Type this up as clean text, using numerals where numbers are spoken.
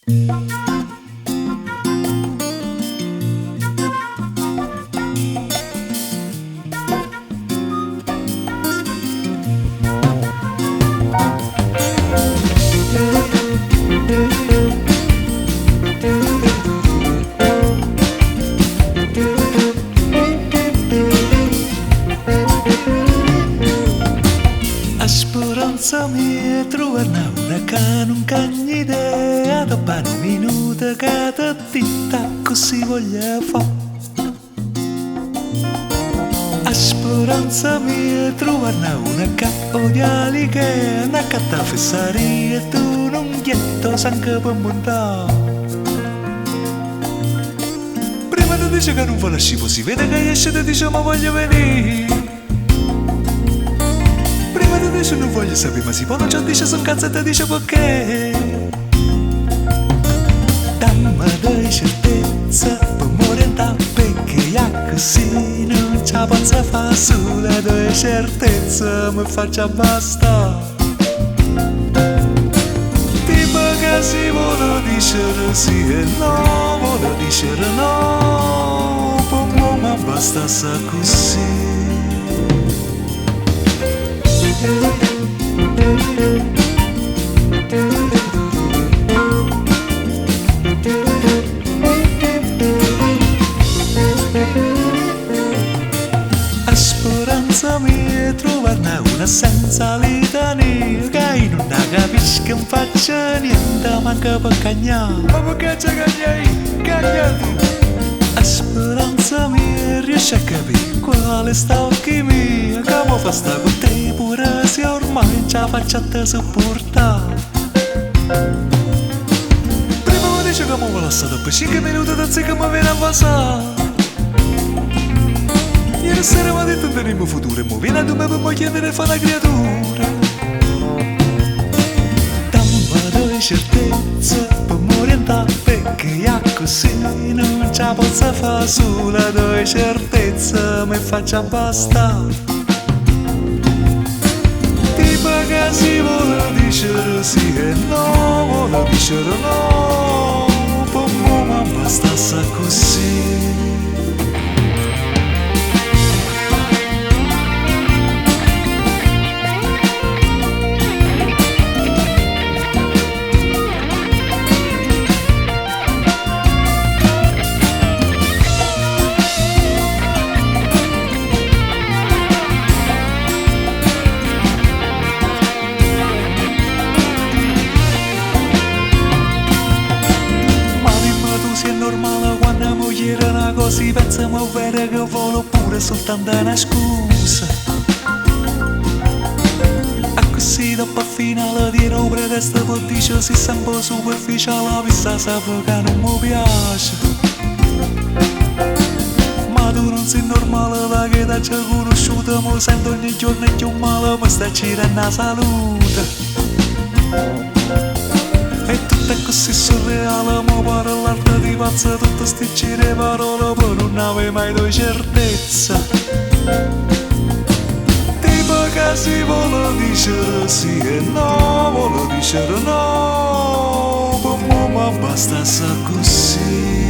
Speranza mia trovare una che non cagna idea dopo un minuto che ti ditta così voglio fare. Speranza mia trovare una che odia che una catta fessaria e tu non ghetto sangue per montare. Prima ti dice che non fa la scipo, si vede che esce e ti dice ma voglio venire. Prima ti dice non voglio sapere, ma si può non ci dice son cazzo e ti dice perché. Dammi due certezza per morire perché io così non ci posso fare, solo due certezze mi faccia basta. Tipo che si vuole dire sì e no, vuole dire no, per me ma basta così. Speranza mia è trovarne una senza litania che non capisci che non faccia niente manca per cagnare. Ma perché ci cagnai? Cagnati! Speranza mia riesce a capire quale sta occhi mia che mi fa sta con te pure se ormai ce la faccio a te sopportare. Prima mi dice che mi vuole lasciare dopo 5 minuti da che mi viene a passare. Ieri sera mi ha detto teniamo futuro e mo viene a me per mi chiedere fa una creatura. Dammi due certezze per mi orientare perché io così non ce la posso fare, solo due certezze mi faccia bastare. Tipo che si vuole dire sì e no, vuole dire no, per me ma basta così. Se è normale quando mi chiede una cosa pensa ma vero che voglio pure soltanto una scusa. E così dopo al finale di un pretesto poi dice si sempre superficiale vista sape che non mi piace. Ma tu non sei normale da che ti c'è conosciuta, mi sento ogni giorno più male, mi sta girando la salute. E tutto è così surreale, mo pare l'arte di pazza, tutte sti giri parole, poi non avevo mai due certezze. Tipo che si vuole dire sì e no, vuole dire no, per me ma basta così.